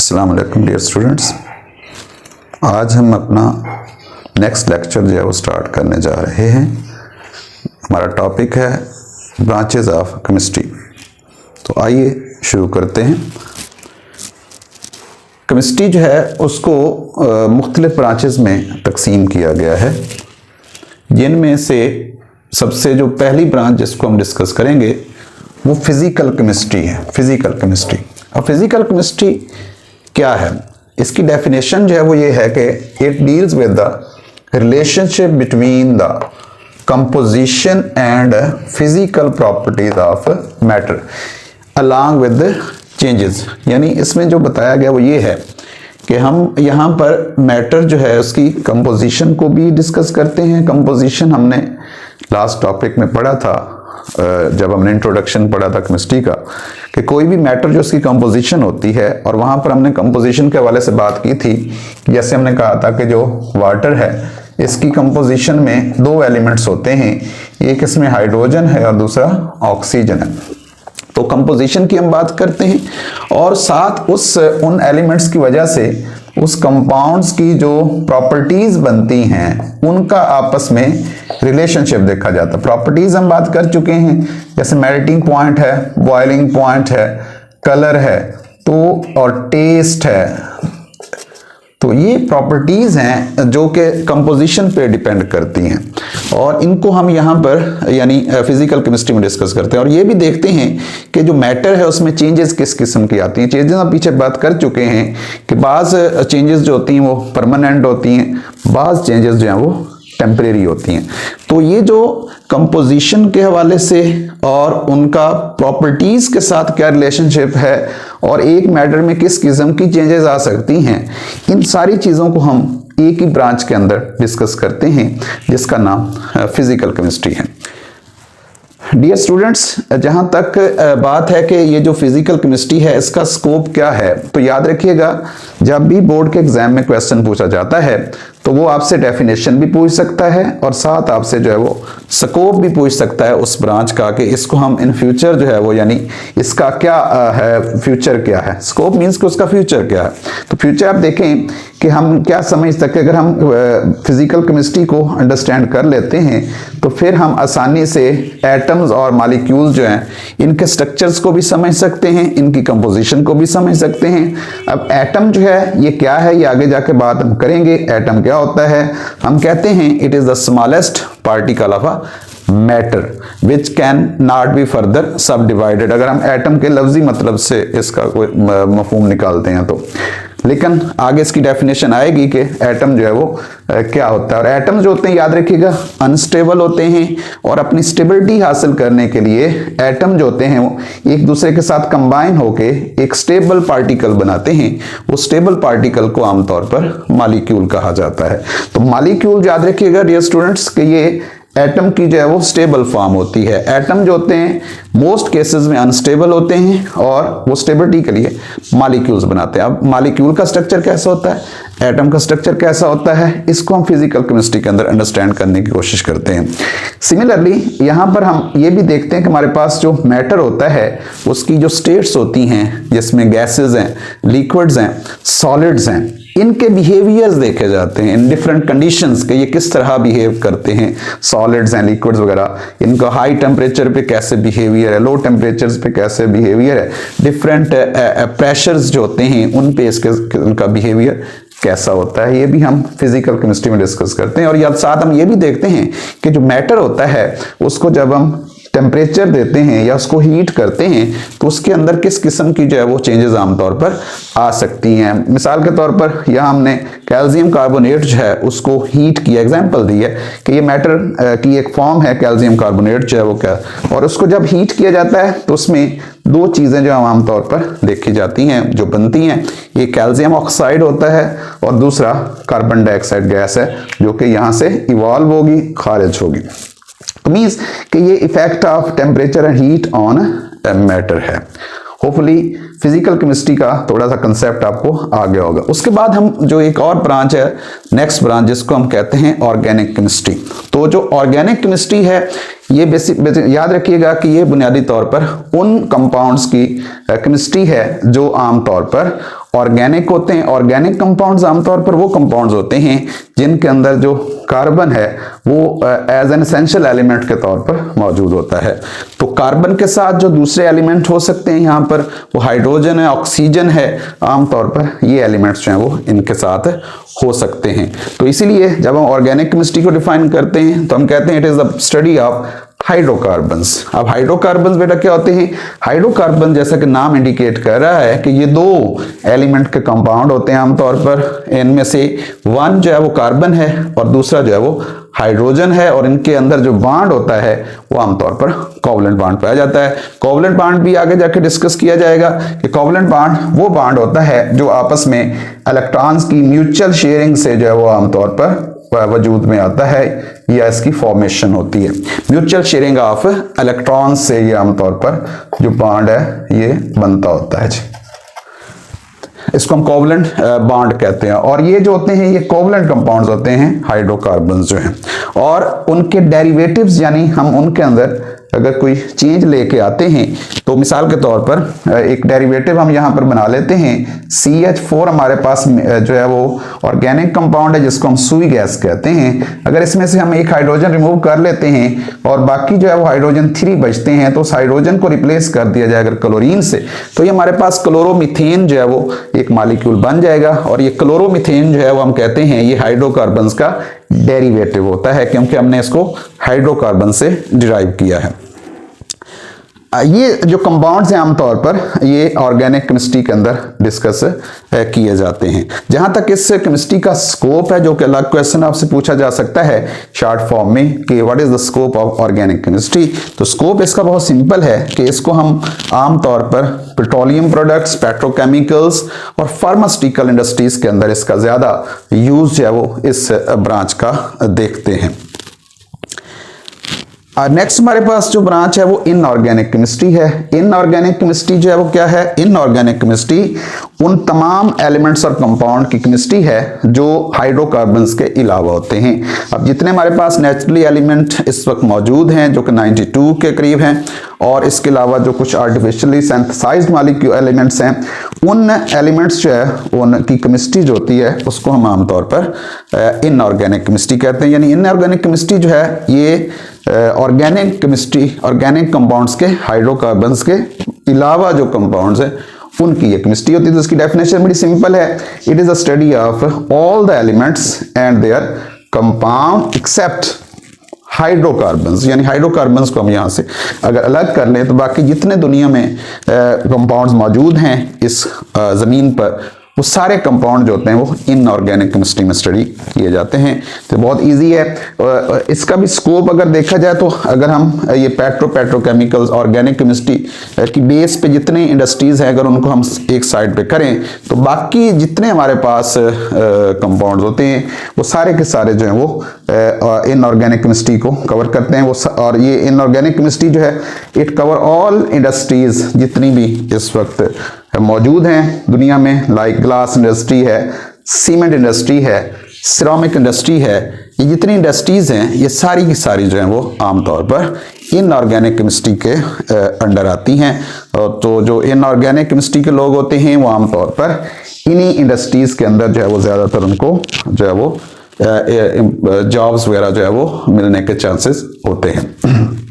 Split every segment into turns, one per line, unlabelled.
अस्सलाम वालेकुम dear students. आज हम अपना नेक्स्ट लेक्चर जो है वो स्टार्ट करने जा रहे हैं। हमारा टॉपिक है ब्रांचेस ऑफ केमिस्ट्री। तो आइए शुरू करते हैं। केमिस्ट्री जो है उसको मुख्तलिफ ब्रांचेस में तकसीम किया गया है, जिनमें से सबसे जो पहली ब्रांच जिसको हम डिस्कस करेंगे वो फिजिकल केमिस्ट्री है। Physical chemistry. और फिजिकल केमिस्ट्री क्या है, इसकी डेफिनेशन जो है वो ये है कि it deals with the relationship between the composition and physical properties of matter along with the changes. यानी इसमें जो बताया गया वो ये है कि हम यहाँ पर मैटर जो है उसकी कंपोजिशन को भी डिस्कस करते हैं। कंपोजिशन हमने लास्ट टॉपिक में पढ़ा था, जब हमने इंट्रोडक्शन पढ़ा था केमिस्ट्री का, कि कोई भी मैटर जो उसकी कंपोजिशन होती है, और वहाँ पर हमने कंपोजिशन के हवाले से बात की थी। जैसे हमने कहा था कि जो वाटर है इसकी कंपोजिशन में दो एलिमेंट्स होते हैं, एक इसमें हाइड्रोजन है और दूसरा ऑक्सीजन है। तो कंपोजिशन की हम बात करते हैं और साथ उन एलिमेंट्स की वजह से उस कंपाउंड्स की जो प्रॉपर्टीज बनती हैं उनका आपस में रिलेशनशिप देखा जाता है। प्रॉपर्टीज हम बात कर चुके हैं, जैसे मेल्टिंग पॉइंट है, बॉइलिंग पॉइंट है, कलर है और टेस्ट है। तो ये प्रॉपर्टीज हैं जो कि कंपोजिशन पे डिपेंड करती हैं और इनको हम यहाँ पर यानी फिजिकल केमिस्ट्री में डिस्कस करते हैं। और ये भी देखते हैं कि जो मैटर है उसमें चेंजेस किस किस्म की आती हैं। चेंजेस हम पीछे बात कर चुके हैं कि बाज़ चेंजेस जो होती हैं वो परमानेंट होती हैं, बाज़ चेंजेस जो हैं वो टेम्परेरी होती हैं। तो ये जो कंपोजिशन के हवाले से और उनका प्रॉपर्टीज के साथ क्या रिलेशनशिप है और एक मैटर में किस किस्म की चेंजेस आ सकती हैं, इन सारी चीज़ों को हम एक ही ब्रांच के अंदर डिस्कस करते हैं, जिसका नाम फिजिकल केमिस्ट्री है। डियर स्टूडेंट्स, जहाँ तक बात है कि ये जो फिजिकल केमिस्ट्री है इसका स्कोप क्या है, तो याद रखिएगा जब भी बोर्ड के एग्जाम में क्वेश्चन पूछा जाता है तो वो आपसे डेफिनेशन भी पूछ सकता है और साथ आपसे जो है वो स्कोप भी पूछ सकता है उस ब्रांच का, कि इसको हम इन फ्यूचर जो है वो यानी इसका क्या है, फ्यूचर क्या है। स्कोप मीन्स कि उसका फ्यूचर क्या है। तो फ्यूचर आप देखें कि हम क्या समझ सकते हैं। अगर हम फिजिकल केमिस्ट्री को अंडरस्टैंड कर लेते हैं तो फिर हम आसानी से एटम्स और मॉलिक्यूल जो हैं इनके स्ट्रक्चर्स को भी समझ सकते हैं, इनकी कंपोजिशन को भी समझ सकते हैं। अब एटम जो है ये क्या है, ये आगे जाके बात हम करेंगे। एटम क्या होता है? हम कहते हैं it is the smallest particle of a matter which can not be further सब डिवाइडेड। अगर हम एटम के लफ्जी मतलब से इसका कोई मफहूम निकालते हैं तो, लेकिन आगे इसकी डेफिनेशन आएगी कि एटम जो है वो क्या होता है। और एटम जो होते हैं याद रखिएगा अनस्टेबल होते हैं और अपनी स्टेबिलिटी हासिल करने के लिए एटम जो होते हैं वो एक दूसरे के साथ कंबाइन होके एक स्टेबल पार्टिकल बनाते हैं। वो स्टेबल पार्टिकल को आमतौर पर मॉलिक्यूल कहा जाता है। तो मॉलिक्यूल याद रखिएगा डियर स्टूडेंट्स कि ये एटम की जो है वो स्टेबल फॉर्म होती है। एटम जो होते हैं मोस्ट केसेस में अनस्टेबल होते हैं और वो स्टेबिलिटी के लिए मॉलिक्यूल्स बनाते हैं। अब मॉलिक्यूल का स्ट्रक्चर कैसा होता है, एटम का स्ट्रक्चर कैसा होता है, इसको हम फिजिकल केमिस्ट्री के अंदर अंडरस्टैंड करने की कोशिश करते हैं। सिमिलरली यहाँ पर हम ये भी देखते हैं कि हमारे पास जो मैटर होता है उसकी जो स्टेट्स होती हैं, जिसमें गैसेज हैं, लिक्विड्स हैं, सॉलिड्स हैं, इनके बिहेवियर्स देखे जाते हैं इन डिफरेंट कंडीशंस के ये किस तरह बिहेव करते हैं। सॉलिड्स हैं, लिक्विड्स वगैरह, इनका हाई टेम्परेचर पे कैसे बिहेवियर है, लो टेम्परेचर्स पे कैसे बिहेवियर है, डिफरेंट प्रेशर्स जो होते हैं उन पे उनका बिहेवियर कैसा होता है, ये भी हम फिजिकल केमिस्ट्री में डिस्कस करते हैं। और याद साथ हम ये भी देखते हैं कि जो मैटर होता है उसको जब हम टेम्परेचर देते हैं या उसको हीट करते हैं तो उसके अंदर किस किस्म की जो है वो चेंजेस आमतौर पर आ सकती हैं। मिसाल के तौर पर यहाँ हमने कैल्शियम कार्बोनेट जो है उसको हीट किया, एग्जांपल दी है कि ये मैटर की एक फॉर्म है कैल्शियम कार्बोनेट जो है वो क्या, और उसको जब हीट किया जाता है तो उसमें दो चीज़ें जो आमतौर पर देखी जाती हैं जो बनती हैं, ये कैल्शियम ऑक्साइड होता है और दूसरा कार्बन डाइऑक्साइड गैस है जो कि यहाँ से इवॉल्व होगी, खारिज होगी। तो मीन्स कि ये effect of temperature and heat on matter है। होपफुली फिजिकल केमिस्ट्री का थोड़ा सा कंसेप्ट आपको आ गया होगा। उसके बाद हम जो एक और ब्रांच है, नेक्स्ट ब्रांच, जिसको हम कहते हैं ऑर्गेनिक केमिस्ट्री। तो जो ऑर्गेनिक केमिस्ट्री है ये बेसिक याद रखिएगा कि ये बुनियादी तौर पर उन कंपाउंड्स की केमिस्ट्री है जो आमतौर पर ऑर्गेनिक होते हैं। ऑर्गेनिक कंपाउंड्स आमतौर पर वो कंपाउंड्स होते हैं जिनके अंदर जो कार्बन है वो एज एन एसेंशियल एलिमेंट के तौर पर मौजूद होता है। तो कार्बन के साथ जो दूसरे एलिमेंट हो सकते हैं यहाँ पर वो हाइड्रोजन है, ऑक्सीजन है, आमतौर पर ये एलिमेंट्स जो हैं वो इनके साथ हो सकते हैं। तो इसीलिए जब हम ऑर्गेनिक केमिस्ट्री को डिफाइन करते हैं तो हम कहते हैं it is the study of hydrocarbons. अब हाइड्रोकार्बन्स बेटा क्या होते हैं? हाइड्रोकार्बन जैसा कि नाम इंडिकेट कर रहा है कि ये दो एलिमेंट के कंपाउंड होते हैं आमतौर पर। इनमें से वन जो है वो कार्बन है और दूसरा जो है वो हाइड्रोजन है, और इनके अंदर जो बॉन्ड होता है वो आमतौर पर कोवलेंट बॉन्ड पाया जाता है। कोवलेंट बॉन्ड भी आगे जाके डिस्कस किया जाएगा कि कोवलेंट बॉन्ड वो बॉन्ड होता है जो आपस में इलेक्ट्रॉन्स की म्यूचुअल शेयरिंग से जो है वो आमतौर पर वजूद में आता है या इसकी फॉर्मेशन होती है। म्यूचुअल शेयरिंग ऑफ इलेक्ट्रॉन्स से ये आमतौर पर जो बॉन्ड है ये बनता होता है जी। इसको हम कोवलेंट बॉन्ड कहते हैं। और ये जो होते हैं ये कोवलेंट कंपाउंड्स होते हैं हाइड्रोकार्बन्स जो हैं, और उनके डेरिवेटिव्स यानी हम उनके अंदर अगर कोई चेंज लेके आते हैं तो मिसाल के तौर पर एक डेरिवेटिव हम यहाँ पर बना लेते हैं CH4 हमारे पास जो है वो ऑर्गेनिक कंपाउंड है जिसको हम सुई गैस कहते हैं। अगर इसमें से हम एक हाइड्रोजन रिमूव कर लेते हैं और बाकी जो है वो हाइड्रोजन 3 बचते हैं तो उस हाइड्रोजन को रिप्लेस कर दिया जाए अगर क्लोरीन से, तो ये हमारे पास क्लोरोमीथेन जो है वो एक मॉलिक्यूल बन जाएगा। और ये क्लोरोमीथेन जो है वो हम कहते हैं ये हाइड्रोकार्बन्स का डेरिवेटिव होता है क्योंकि हमने इसको हाइड्रोकार्बन से डिराइव किया है। ये जो कंपाउंड्स हैं आमतौर पर ये ऑर्गेनिक केमिस्ट्री के अंदर डिस्कस किए जाते हैं। जहां तक इस केमिस्ट्री का स्कोप है, जो कि अलग क्वेश्चन आपसे पूछा जा सकता है शॉर्ट फॉर्म में कि what is the scope of organic chemistry, तो स्कोप इसका बहुत सिंपल है कि इसको हम आमतौर पर पेट्रोलियम प्रोडक्ट्स, पेट्रोकेमिकल्स और फार्मास्यूटिकल इंडस्ट्रीज के अंदर इसका ज्यादा यूज जो है वो इस ब्रांच का देखते हैं। नेक्स्ट हमारे पास जो ब्रांच है वो इनऑर्गेनिक केमिस्ट्री है। इनऑर्गेनिक केमिस्ट्री जो है वो क्या है? इनऑर्गेनिक केमिस्ट्री उन तमाम एलिमेंट्स और कंपाउंड की केमिस्ट्री है जो हाइड्रोकार्बन्स के अलावा होते हैं। अब जितने हमारे पास नेचुरली एलिमेंट इस वक्त मौजूद हैं जो कि 92 के करीब हैं, और इसके अलावा जो कुछ आर्टिफिशियली सिंथेसाइज्ड मॉलिक्यूल एलिमेंट्स हैं, उन एलिमेंट्स जो है उनकी केमिस्ट्री जो होती है उसको हम आमतौर पर इनऑर्गेनिक केमिस्ट्री कहते हैं। यानी इनऑर्गेनिक केमिस्ट्री जो है ये ऑर्गेनिक केमिस्ट्री, ऑर्गेनिक कंपाउंड्स के, हाइड्रोकार्बन्स के अलावा जो कंपाउंड्स हैं उनकी ये केमिस्ट्री होती है। तो इसकी डेफिनेशन बड़ी सिंपल है, it is a study of all the elements and their compound except hydrocarbons. यानी हाइड्रोकार्बन्स को हम यहाँ से अगर अलग कर लें तो बाकी जितने दुनिया में कंपाउंड्स मौजूद हैं इस जमीन पर वो सारे कंपाउंड जो होते हैं वो इनऑर्गेनिक केमिस्ट्री में स्टडी किए जाते हैं। तो बहुत इजी है। इसका भी स्कोप अगर देखा जाए तो अगर हम ये पेट्रोकेमिकल्स, ऑर्गेनिक केमिस्ट्री की बेस पे जितने इंडस्ट्रीज हैं अगर उनको हम एक साइड पे करें तो बाकी जितने हमारे पास कंपाउंड्स होते हैं वो सारे के सारे जो हैं वो इनऑर्गेनिक केमिस्ट्री को कवर करते हैं। वो और ये इनऑर्गेनिक केमिस्ट्री जो है इट कवर ऑल इंडस्ट्रीज जितनी भी इस वक्त मौजूद हैं दुनिया में, लाइक ग्लास इंडस्ट्री है, सीमेंट इंडस्ट्री है, सिरामिक इंडस्ट्री है, ये जितनी इंडस्ट्रीज हैं ये सारी की सारी जो हैं वो आमतौर पर इनऑर्गेनिक केमिस्ट्री के अंडर आती हैं। तो जो इनऑर्गेनिक केमिस्ट्री के लोग होते हैं वो आमतौर पर इन्हीं इंडस्ट्रीज के अंदर जो है वो ज़्यादातर उनको जो है वो जॉब्स वगैरह जो है वो मिलने के चांसेस होते हैं।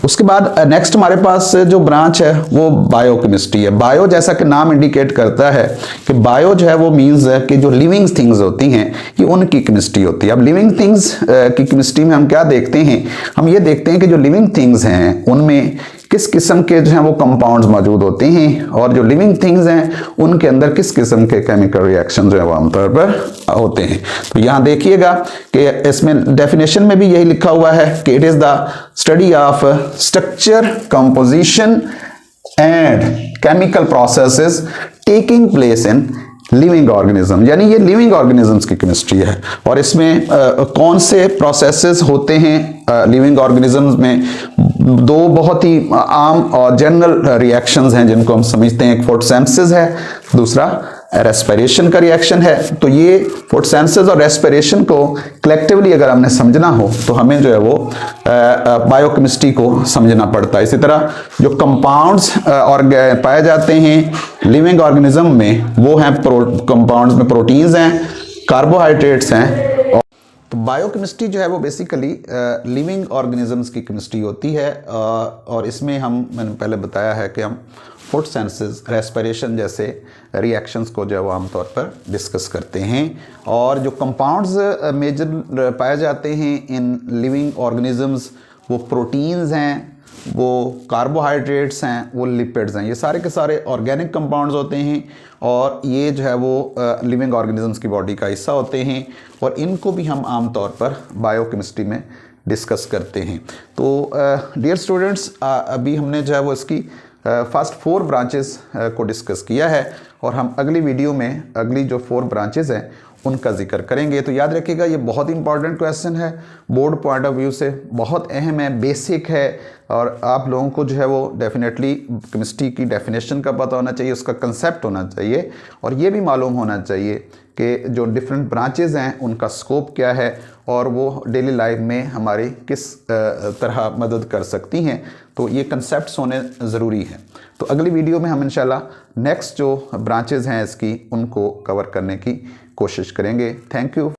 उसके बाद नेक्स्ट हमारे पास जो ब्रांच है वो बायोकेमिस्ट्री है। बायो जैसा कि नाम इंडिकेट करता है कि बायो जो है वो मींस है कि जो लिविंग थिंग्स होती हैं कि उनकी केमिस्ट्री होती है। अब लिविंग थिंग्स की केमिस्ट्री में हम क्या देखते हैं? हम ये देखते हैं कि जो लिविंग थिंग्स हैं उनमें किस किस्म के जो हैं वो कंपाउंड्स मौजूद होते हैं और जो लिविंग थिंग्स हैं उनके अंदर किस किस्म के केमिकल रिएक्शन जो है वो आमतौर पर होते हैं। तो यहाँ देखिएगा कि इसमें डेफिनेशन में भी यही लिखा हुआ है कि it is the study of structure, composition and chemical processes taking place in living organism, यानी ये लिविंग ऑर्गेनिजम्स की केमिस्ट्री है। और इसमें कौन से प्रोसेसेस होते हैं लिविंग ऑर्गेनिजम्स में? दो बहुत ही आम और जनरल रिएक्शंस हैं जिनको हम समझते हैं। एक फोटोसिंथेसिस है, दूसरा रेस्पिरेशन का रिएक्शन है। तो ये फोटोसिंथेसिस और रेस्पिरेशन को कलेक्टिवली अगर हमने समझना हो तो हमें जो है वो बायोकेमिस्ट्री को समझना पड़ता है। इसी तरह जो कंपाउंड्स पाए जाते हैं लिविंग ऑर्गेनिज्म में वो हैं कंपाउंड्स में प्रोटीन्स हैं, कार्बोहाइड्रेट्स हैं। तो बायोकेमिस्ट्री जो है वो बेसिकली लिविंग ऑर्गेनिजम्स की केमिस्ट्री होती है। और इसमें मैंने पहले बताया है कि हम फोटोसिंथेसिस, रेस्पिरेशन जैसे रिएक्शंस को जो है वो आमतौर पर डिस्कस करते हैं। और जो कंपाउंड्स मेजर पाए जाते हैं इन लिविंग ऑर्गेनिजम्स वो प्रोटीन्स हैं, वो कार्बोहाइड्रेट्स हैं, वो लिपिड्स हैं। ये सारे के सारे ऑर्गेनिक कंपाउंड्स होते हैं और ये जो है वो लिविंग ऑर्गेनिजम्स की बॉडी का हिस्सा होते हैं और इनको भी हम आमतौर पर बायोकेमिस्ट्री में डिस्कस करते हैं। तो डियर स्टूडेंट्स, अभी हमने जो है वो इसकी फर्स्ट 4 ब्रांचेस को डिस्कस किया है और हम अगली वीडियो में अगली जो 4 ब्रांचेस हैं उनका जिक्र करेंगे। तो याद रखिएगा ये बहुत इंपॉर्टेंट क्वेश्चन है, बोर्ड पॉइंट ऑफ व्यू से बहुत अहम है, बेसिक है और आप लोगों को जो है वो डेफिनेटली केमिस्ट्री की डेफिनेशन का पता होना चाहिए, उसका कंसेप्ट होना चाहिए और ये भी मालूम होना चाहिए कि जो डिफरेंट ब्रांचेस हैं उनका स्कोप क्या है और वो डेली लाइफ में हमारी किस तरह मदद कर सकती हैं। तो ये कंसेप्ट्स होने ज़रूरी हैं। तो अगली वीडियो में हम इंशाल्लाह नेक्स्ट जो ब्रांचेस हैं इसकी उनको कवर करने की कोशिश करेंगे। Thank you.